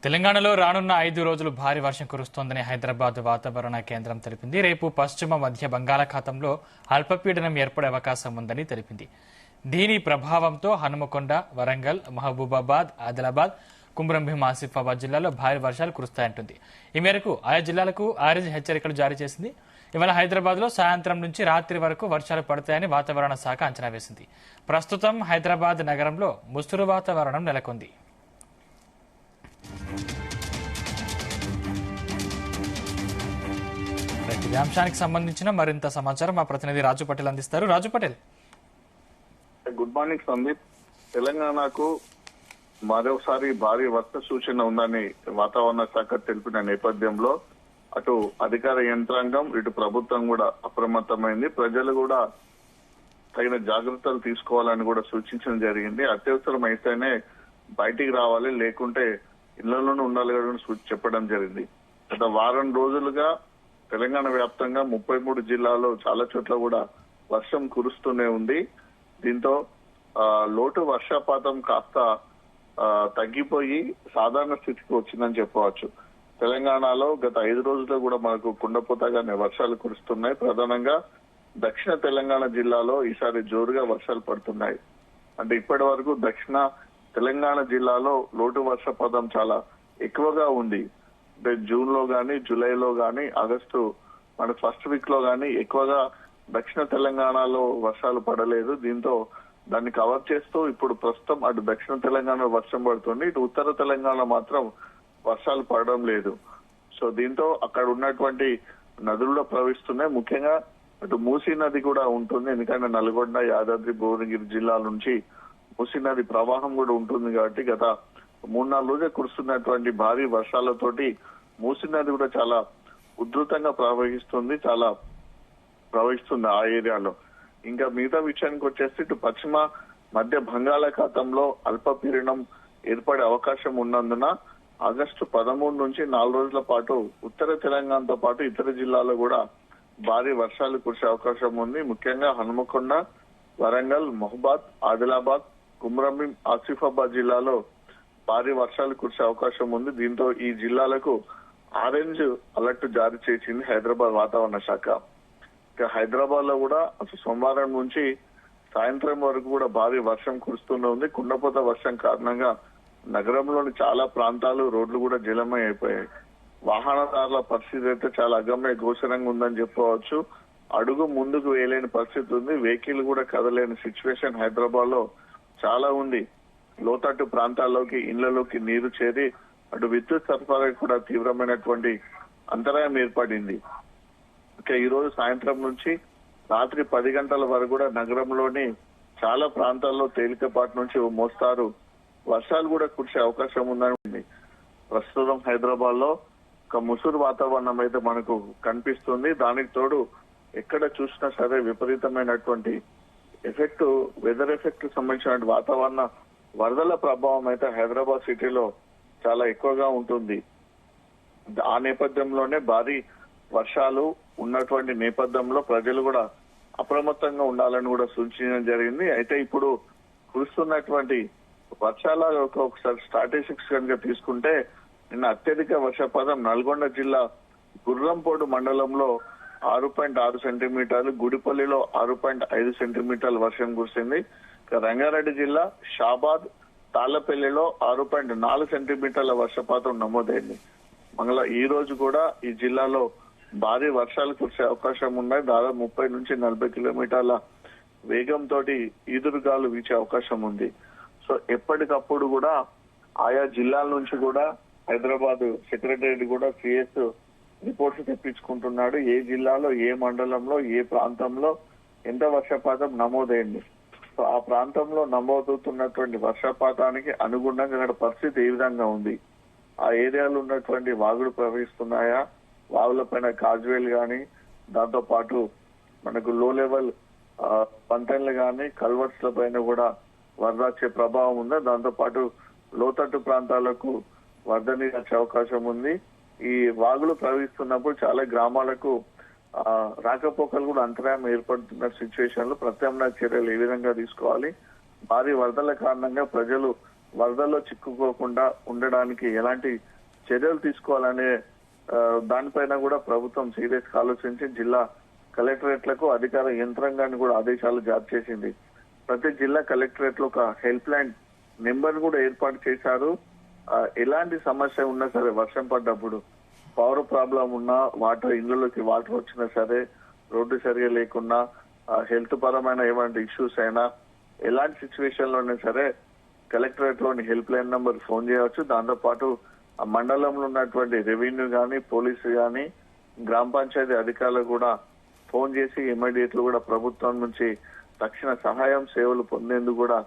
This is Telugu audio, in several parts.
తెలంగాణలో రానున్న 5 రోజులు భారీ వర్షం కురుస్తోందని హైదరాబాద్ వాతావరణ కేంద్రం తెలిపింది. రేపు పశ్చిమ మధ్య బంగాళాఖాతంలో అల్పపీడనం ఏర్పడే అవకాశం ఉందని తెలిపింది. దీని ప్రభావంతో హనుమకొండ, వరంగల్, మహబూబాబాద్, ఆదిలాబాద్, కుమ్రంభీం, ఆసిఫాబాద్ జిల్లాల్లో భారీ వర్షాలు కురుస్తాయంటుంది. ఈ మేరకు ఆయా జిల్లాలకు ఆరెంజ్ హెచ్చరికలు జారీ చేసింది. ఇవాళ హైదరాబాద్ లో సాయంత్రం నుంచి రాత్రి వరకు వర్షాలు పడతాయని వాతావరణ శాఖ అంచనా వేసింది. ప్రస్తుతం హైదరాబాద్ నగరంలో ముసురు వాతావరణం నెలకొంది. ఇదే అంశానికి సంబంధించిన మరింత సమాచారం మా ప్రతినిధి రాజు పటేల్ అందిస్తారు. రాజు పటేల్, గుడ్ మార్నింగ్ సందీప్. తెలంగాణకు మరోసారి భారీ వర్ష సూచన ఉందని వాతావరణ శాఖ తెలిపిన నేపథ్యంలో అటు అధికార యంత్రాంగం ఇటు ప్రభుత్వం కూడా అప్రమత్తమైంది. ప్రజలు కూడా తగిన జాగ్రత్తలు తీసుకోవాలని కూడా సూచించడం జరిగింది. అత్యవసరం అయితేనే బయటికి రావాలి, లేకుంటే ఇళ్లలోనే ఉండాలి కూడా చెప్పడం జరిగింది. గత వారం రోజులుగా తెలంగాణ వ్యాప్తంగా 33 జిల్లాల్లో చాలా చోట్ల కూడా వర్షం కురుస్తూనే ఉంది. దీంతో లోటు వర్షపాతం కాస్త తగ్గిపోయి సాధారణ స్థితికి వచ్చిందని చెప్పవచ్చు. తెలంగాణలో గత 5 రోజుల్లో కూడా మనకు కుండపోతగానే వర్షాలు కురుస్తున్నాయి. ప్రధానంగా దక్షిణ తెలంగాణ జిల్లాలో ఈసారి జోరుగా వర్షాలు పడుతున్నాయి. అంటే ఇప్పటి వరకు దక్షిణ తెలంగాణ జిల్లాలో లోటు వర్షపాతం చాలా ఎక్కువగా ఉంది. అంటే జూన్ లో గానీ, జూలైలో గానీ, ఆగస్టు మన ఫస్ట్ వీక్ లో గానీ ఎక్కువగా దక్షిణ తెలంగాణలో వర్షాలు పడలేదు. దీంతో దాన్ని కవర్ చేస్తూ ఇప్పుడు ప్రస్తుతం అటు దక్షిణ తెలంగాణ వర్షం పడుతుంది, ఇటు ఉత్తర తెలంగాణ మాత్రం వర్షాలు పడడం లేదు. సో దీంతో అక్కడ ఉన్నటువంటి నదుల్లో ప్రవహిస్తున్నాయి. ముఖ్యంగా అటు మూసీ నది కూడా ఉంటుంది, ఎందుకంటే నల్గొండ, యాదాద్రి, భువనగిరి జిల్లాల నుంచి మూసీ నది ప్రవాహం కూడా ఉంటుంది. కాబట్టి గత 3-4 రోజులు కురుస్తున్నటువంటి భారీ వర్షాలతోటి మూసీ నది కూడా చాలా ఉధృతంగా ప్రవహిస్తుంది ఆ ఏరియాలో. ఇంకా మిగతా విషయానికి వచ్చేసి ఇటు పశ్చిమ మధ్య బంగాళాఖాతంలో అల్పపీడనం ఏర్పడే అవకాశం ఉన్నందున ఆగస్టు 13 నుంచి 4 రోజుల పాటు ఉత్తర తెలంగాణతో పాటు ఇతర జిల్లాల్లో కూడా భారీ వర్షాలు కురిసే అవకాశం ఉంది. ముఖ్యంగా హనుమకొండ, వరంగల్, మహబాద్, ఆదిలాబాద్, కుమ్రంభీం, ఆసిఫాబాద్ జిల్లాలో భారీ వర్షాలు కురిసే అవకాశం ఉంది. దీంతో ఈ జిల్లాలకు ఆరెంజ్ అలర్ట్ జారీ చేసింది హైదరాబాద్ వాతావరణ శాఖ. ఇక హైదరాబాద్ లో కూడా అసలు సోమవారం నుంచి సాయంత్రం వరకు కూడా భారీ వర్షం కురుస్తూనే ఉంది. కుండపోత వర్షం కారణంగా నగరంలోని చాలా ప్రాంతాలు రోడ్లు కూడా జలమయం అయిపోయాయి. వాహనదారుల పరిస్థితి అయితే చాలా అగమ్య గోచరంగా ఉందని చెప్పవచ్చు. అడుగు ముందుకు వేయలేని పరిస్థితి ఉంది. వెహికల్ కూడా కదలేని సిచ్యువేషన్ హైదరాబాద్ లో చాలా ఉంది. లోతట్టు ప్రాంతాల్లోకి, ఇళ్లలోకి నీరు చేరి అటు విద్యుత్ సరఫరా కూడా తీవ్రమైనటువంటి అంతరాయం ఏర్పడింది. ఇక ఈ రోజు సాయంత్రం నుంచి రాత్రి 10 గంటల వరకు కూడా నగరంలోని చాలా ప్రాంతాల్లో తేలికపాటి నుంచి మోస్తారు వర్షాలు కూడా కురిసే అవకాశం ఉందని ప్రస్తుతం హైదరాబాద్ లో ఒక ముసురు వాతావరణం అయితే మనకు కనిపిస్తుంది. దానికి తోడు ఎక్కడ చూసినా సరే విపరీతమైనటువంటి ఎఫెక్ట్, వెదర్ ఎఫెక్ట్ సంబంధించిన వాతావరణ వరదల ప్రభావం అయితే హైదరాబాద్ సిటీలో చాలా ఎక్కువగా ఉంటుంది. ఆ నేపథ్యంలోనే భారీ వర్షాలు ఉన్నటువంటి నేపథ్యంలో ప్రజలు కూడా అప్రమత్తంగా ఉండాలని కూడా సూచించడం జరిగింది. అయితే ఇప్పుడు కురుస్తున్నటువంటి వర్షాల ఒకసారి స్టాటిస్టిక్స్ కనుక తీసుకుంటే నిన్న అత్యధిక వర్షపాతం నల్గొండ జిల్లా గుర్రంపోడు మండలంలో 6.6 సెంటీమీటర్లు, గుడిపల్లిలో 6.5 సెంటీమీటర్ల వర్షం కురిసింది. రంగారెడ్డి జిల్లా షాబాద్, తాళ్లపల్లిలో 6.4 సెంటీమీటర్ల వర్షపాతం నమోదైంది. ఈ రోజు కూడా ఈ జిల్లాలో భారీ వర్షాలు కురిసే అవకాశం ఉన్నాయి. దాదాపు 30 నుంచి 40 కిలోమీటర్ల వేగంతో ఈదురుగాలు వీచే అవకాశం ఉంది. సో ఎప్పటికప్పుడు కూడా ఆయా జిల్లాల నుంచి కూడా హైదరాబాద్ సెక్రటరీ కూడా సిఎస్ రిపోర్ట్స్ తెప్పించుకుంటున్నాడు. ఏ జిల్లాలో, ఏ మండలంలో, ఏ ప్రాంతంలో ఎంత వర్షపాతం నమోదైంది, సో ఆ ప్రాంతంలో నమోదవుతున్నటువంటి వర్షపాతానికి అనుగుణంగా అక్కడ పరిస్థితి ఏ విధంగా ఉంది, ఆ ఏరియాలో ఉన్నటువంటి వాగులు ప్రవహిస్తున్నాయా, వాగుల పైన కాజ్వేలు గాని, దాంతో పాటు మనకు లో లెవెల్ వంతెనలు గాని, కల్వర్ట్స్ల పైన కూడా వరద వచ్చే ప్రభావం ఉందా, దాంతో పాటు లోతట్టు ప్రాంతాలకు వరద నీరు వచ్చే అవకాశం ఉంది. ఈ వాగులు ప్రవహిస్తున్నప్పుడు చాలా గ్రామాలకు రాకపోకలు కూడా అంతరాయం ఏర్పడుతున్న సిచ్యువేషన్ లో ప్రత్యామ్నాయ చర్యలు ఏ విధంగా తీసుకోవాలి, భారీ వరదల కారణంగా ప్రజలు వరదల్లో చిక్కుకోకుండా ఉండడానికి ఎలాంటి చర్యలు తీసుకోవాలనే దానిపైన కూడా ప్రభుత్వం సీరియస్ గా ఆలోచించి జిల్లా కలెక్టరేట్లకు అధికార యంత్రాంగాన్ని కూడా ఆదేశాలు జారీ చేసింది. ప్రతి జిల్లా కలెక్టరేట్ లో ఒక హెల్ప్ లైన్ నెంబర్ కూడా ఏర్పాటు చేశారు. ఎలాంటి సమస్య ఉన్నా సరే, వర్షం పడ్డప్పుడు పవర్ ప్రాబ్లం ఉన్నా, ఇళ్లలోకి వాటర్ వచ్చినా సరే, రోడ్డు సరిగా లేకున్నా, హెల్త్ పరమైన ఏమైనా ఇష్యూస్ అయినా, ఎలాంటి సిచ్యువేషన్ లోనే సరే కలెక్టరేట్ లోని హెల్ప్ లైన్ నంబర్ ఫోన్ చేయవచ్చు. దాంతో పాటు ఆ మండలంలో ఉన్నటువంటి రెవెన్యూ గానీ, పోలీసు గానీ, గ్రామ పంచాయతీ అధికారులు కూడా ఫోన్ చేసి ఇమ్మీడియట్ కూడా ప్రభుత్వం నుంచి తక్షణ సహాయం సేవలు పొందేందుకు కూడా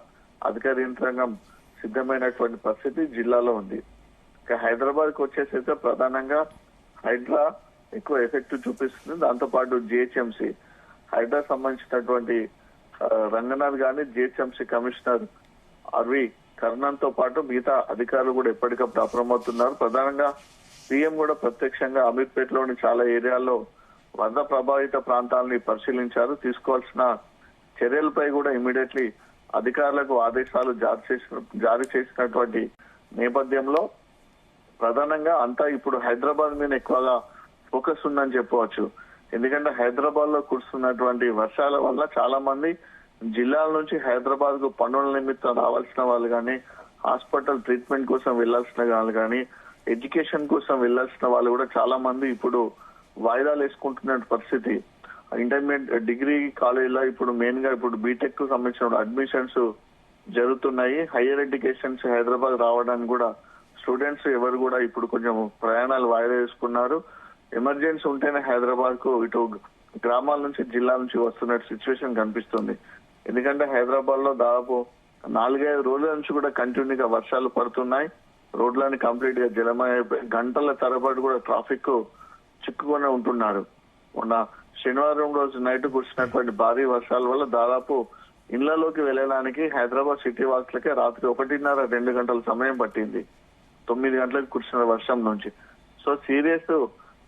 అధికార యంత్రాంగం సిద్ధమైనటువంటి పరిస్థితి జిల్లాలో ఉంది. ఇక హైదరాబాద్ కు వచ్చేసైతే ప్రధానంగా హైడ్రా ఎక్కువ ఎఫెక్ట్ చూపిస్తుంది. దాంతో పాటు జిహెచ్ఎంసీ హైడ్రా సంబంధించినటువంటి రంగనాథ్ గాని, జిహెచ్ఎంసీ కమిషనర్ ఆర్వి కర్ణన్ తో పాటు మిగతా అధికారులు కూడా ఎప్పటికప్పుడు అప్రమవుతున్నారు. ప్రధానంగా సీఎం కూడా ప్రత్యక్షంగా అమీర్పేటలోని చాలా ఏరియాల్లో వరద ప్రభావిత ప్రాంతాలని పరిశీలించారు. తీసుకోవాల్సిన చర్యలపై కూడా ఇమీడియట్లీ అధికారులకు ఆదేశాలు జారీ చేసినటువంటి నేపథ్యంలో ప్రధానంగా అంతా ఇప్పుడు హైదరాబాద్ మీద ఎక్కువగా ఫోకస్ ఉందని చెప్పవచ్చు. ఎందుకంటే హైదరాబాద్ లో కురుస్తున్నటువంటి వర్షాల వల్ల చాలా మంది జిల్లాల నుంచి హైదరాబాద్ కు పనుల నిమిత్తం రావాల్సిన వాళ్ళు కానీ, హాస్పిటల్ ట్రీట్మెంట్ కోసం వెళ్లాల్సిన వాళ్ళు కానీ, ఎడ్యుకేషన్ కోసం వెళ్లాల్సిన వాళ్ళు కూడా చాలా మంది ఇప్పుడు వాయిదాలు వేసుకుంటున్న పరిస్థితి. ఇంటర్మీడియట్ డిగ్రీ కాలేజీలో ఇప్పుడు మెయిన్ గా ఇప్పుడు బీటెక్ కు సంబంధించిన అడ్మిషన్స్ జరుగుతున్నాయి. హైయర్ ఎడ్యుకేషన్స్ హైదరాబాద్ రావడానికి కూడా స్టూడెంట్స్ ఎవరు కూడా ఇప్పుడు కొంచెం ప్రయాణాలు వాయిదా వేసుకున్నారు. ఎమర్జెన్సీ ఉంటేనే హైదరాబాద్ కు ఇటు గ్రామాల నుంచి జిల్లా నుంచి వస్తున్న సిచ్యువేషన్ కనిపిస్తుంది. ఎందుకంటే హైదరాబాద్ లో దాదాపు 4-5 రోజుల నుంచి కూడా కంటిన్యూగా వర్షాలు పడుతున్నాయి. రోడ్లని కంప్లీట్ గా జలమయ, గంటల తరబడి కూడా ట్రాఫిక్ చిక్కుకొని ఉంటున్నారు. మొన్న శనివారం రోజు నైట్ కురిసినటువంటి భారీ వర్షాల వల్ల దాదాపు ఇళ్లలోకి వెళ్లడానికి హైదరాబాద్ సిటీ వాసులకే రాత్రి 1:30-2 గంటల సమయం పట్టింది. 9 గంటలకు కురిసిన వర్షం నుంచి. సో సీరియస్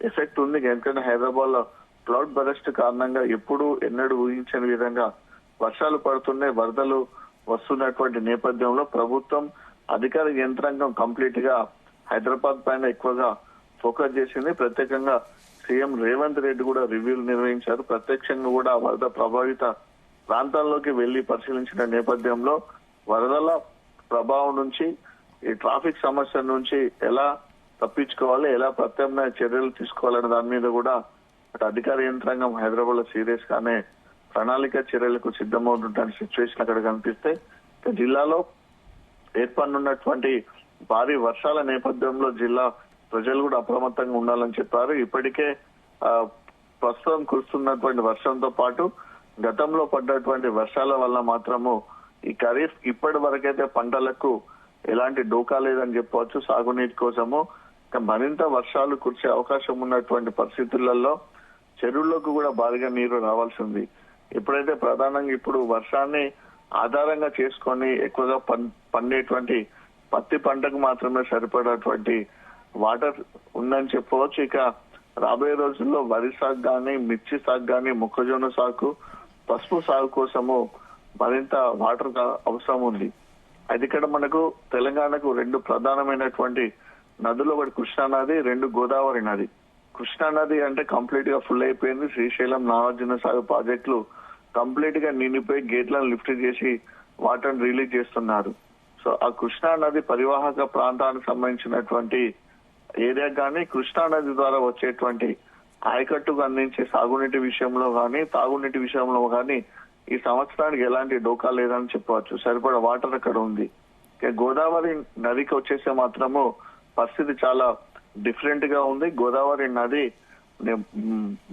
ఎఫెక్ట్ ఉంది. ఎందుకంటే హైదరాబాద్ లో క్లౌడ్ బరస్ట్ కారణంగా ఎప్పుడు ఎన్నడూ ఊహించని విధంగా వర్షాలు పడుతున్నాయి, వరదలు వస్తున్నటువంటి నేపథ్యంలో ప్రభుత్వం అధికార యంత్రాంగం కంప్లీట్ గా హైదరాబాద్ పైన ఎక్కువగా ఫోకస్ చేసింది. ప్రత్యేకంగా సీఎం రేవంత్ రెడ్డి కూడా రివ్యూలు నిర్వహించారు. ప్రత్యక్షంగా కూడా వరద ప్రభావిత ప్రాంతాల్లోకి వెళ్లి పరిశీలించిన నేపథ్యంలో వరదల ప్రభావం నుంచి, ఈ ట్రాఫిక్ సమస్య నుంచి ఎలా తప్పించుకోవాలి, ఎలా ప్రత్యామ్నాయ చర్యలు తీసుకోవాలనే దాని మీద కూడా అధికార యంత్రాంగం హైదరాబాద్ లో సీరియస్ గానే ప్రణాళిక చర్యలకు సిద్ధమవుతున్న సిచ్యువేషన్ అక్కడ కనిపిస్తే, జిల్లాలో ఏర్పడినటువంటి భారీ వర్షాల నేపథ్యంలో జిల్లా ప్రజలు కూడా అప్రమత్తంగా ఉండాలని చెప్పారు. ఇప్పటికే ప్రస్తుతం కురుస్తున్నటువంటి వర్షంతో పాటు గతంలో పడ్డటువంటి వర్షాల వల్ల మాత్రము ఈ ఖరీఫ్ ఇప్పటి వరకైతే పంటలకు ఎలాంటి డోకా లేదని చెప్పవచ్చు. సాగునీటి కోసము మరింత వర్షాలు కురిసే అవకాశం ఉన్నటువంటి పరిస్థితులలో చెరువులకు కూడా భారీగా నీరు రావాల్సి ఉంది. ఎప్పుడైతే ప్రధానంగా ఇప్పుడు వర్షాన్ని ఆధారంగా చేసుకొని ఎక్కువగా పండేటువంటి పత్తి పంటకు మాత్రమే సరిపడేటువంటి వాటర్ ఉందని చెప్పవచ్చు. ఇక రాబోయే రోజుల్లో వరి సాగు గానీ, మిర్చి సాగు గానీ, మొక్కజొన్న సాగు, పసుపు సాగు కోసము మరింత వాటర్ అవసరం ఉంది. అది ఇక్కడ మనకు తెలంగాణకు 2 ప్రధానమైనటువంటి నదులు, ఒకటి కృష్ణా నది, 2 గోదావరి నది. కృష్ణా నది అంటే కంప్లీట్ గా ఫుల్ అయిపోయింది. శ్రీశైలం, నాగార్జున సాగర్ ప్రాజెక్టులు కంప్లీట్ గా నిండిపోయి గేట్లను లిఫ్ట్ చేసి వాటర్ రిలీజ్ చేస్తున్నారు. సో ఆ కృష్ణా నది పరివాహక ప్రాంతానికి సంబంధించినటువంటి ఏరియా కానీ, కృష్ణా నది ద్వారా వచ్చేటువంటి ఆయకట్టుకు అందించే సాగునీటి విషయంలో కానీ, తాగునీటి విషయంలో కానీ ఈ సంవత్సరానికి ఎలాంటి డోకా లేదని చెప్పవచ్చు. సరిపడా వాటర్ అక్కడ ఉంది. గోదావరి నదికి వచ్చేస్తే మాత్రము పరిస్థితి చాలా డిఫరెంట్ గా ఉంది. గోదావరి నది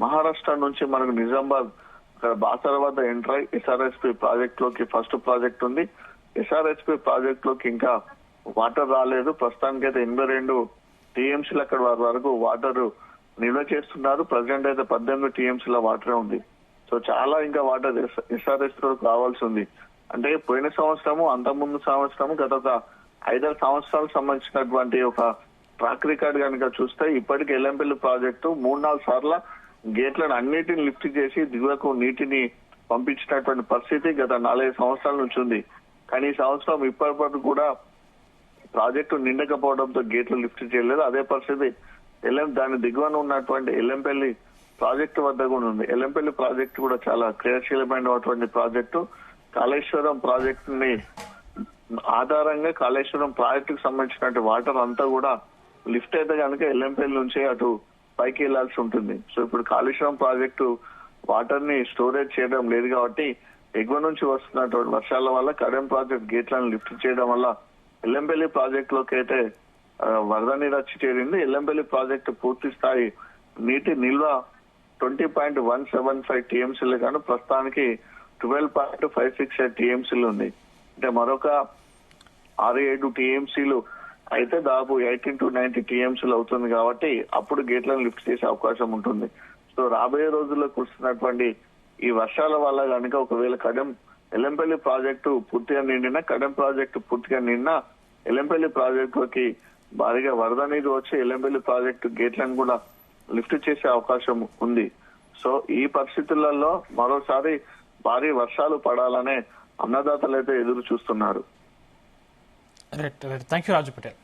మహారాష్ట్ర నుంచి మనకు నిజామాబాద్ బాసర వద్ద ఎంటర్ అయి ఎస్ఆర్ఎస్పీ ప్రాజెక్ట్ లోకి ఫస్ట్ ప్రాజెక్ట్ ఉంది. ఎస్ఆర్ఎస్పీ ప్రాజెక్ట్ లోకి ఇంకా వాటర్ రాలేదు. ప్రస్తుతానికైతే 82 టీఎంసీలు అక్కడ వరకు వాటర్ నిల్వ చేస్తున్నారు. ప్రజెంట్ అయితే 18 టీఎంసీల వాటరే ఉంది. సో చాలా ఇంకా వాటర్ ఎస్ఆర్ఎస్ లో రావాల్సి ఉంది. అంటే పోయిన సంవత్సరము, అంతకుముందు సంవత్సరము, గత 5-6 సంవత్సరాలకు సంబంధించినటువంటి ఒక ట్రాక్ రికార్డ్ కనుక చూస్తే ఇప్పటికి ఎల్లంపల్లి ప్రాజెక్టు 3-4 సార్ల గేట్లను అన్నిటిని లిఫ్ట్ చేసి దిగువకు నీటిని పంపించినటువంటి పరిస్థితి గత 4-5 సంవత్సరాల నుంచి ఉంది. కానీ ఈ సంవత్సరం ఇప్పటి కూడా ప్రాజెక్టు నిండకపోవడంతో గేట్లు లిఫ్ట్ చేయలేదు. అదే పరిస్థితి దాని దిగువన ఉన్నటువంటి ఎల్లంపల్లి ప్రాజెక్టు వద్ద కూడా ఉంది. ఎల్లంపల్లి ప్రాజెక్టు కూడా చాలా క్రియాశీలమైనటువంటి ప్రాజెక్టు. కాళేశ్వరం ప్రాజెక్టు ని ఆధారంగా కాళేశ్వరం ప్రాజెక్టుకు సంబంధించినటువంటి వాటర్ అంతా కూడా లిఫ్ట్ అయితే కనుక ఎల్లంపల్లి నుంచి అటు పైకి వెళ్లాల్సి ఉంటుంది. సో ఇప్పుడు కాళేశ్వరం ప్రాజెక్టు వాటర్ ని స్టోరేజ్ చేయడం లేదు కాబట్టి ఎగువ నుంచి వస్తున్నటువంటి వర్షాల వల్ల కడెం ప్రాజెక్ట్ గేట్లను లిఫ్ట్ చేయడం వల్ల ఎల్లంపల్లి ప్రాజెక్ట్ లోకి అయితే వరద నీరు వచ్చి చేరింది. ఎల్లంపల్లి ప్రాజెక్టు పూర్తి స్థాయి నీటి నిల్వ 20.175 టీఎంసీలు కానీ ప్రస్తుతానికి 12.568 టీఎంసీలు ఉంది. అంటే మరొక 6-7 టీఎంసీలు అయితే దాదాపు 18 to 90 టీఎంసీలు అవుతుంది కాబట్టి అప్పుడు గేట్లను లిఫ్ట్ చేసే అవకాశం ఉంటుంది. సో రాబోయే రోజుల్లో కురుస్తున్నటువంటి ఈ వర్షాల వల్ల కనుక ఒకవేళ ఎల్లంపల్లి ప్రాజెక్టు పూర్తిగా నిండినా, కడెం ప్రాజెక్టు పూర్తిగా నిండినా ఎల్లంపల్లి ప్రాజెక్టులోకి భారీగా వరద నీరు వచ్చి ఎల్లంపల్లి ప్రాజెక్టు గేట్లను కూడా లిఫ్ట్ చేసే అవకాశం ఉంది. సో ఈ పరిస్థితులలో మరోసారి భారీ వర్షాలు పడాలనే అన్నదాతలు అయితే ఎదురు చూస్తున్నారు. Thank you Raju Patel.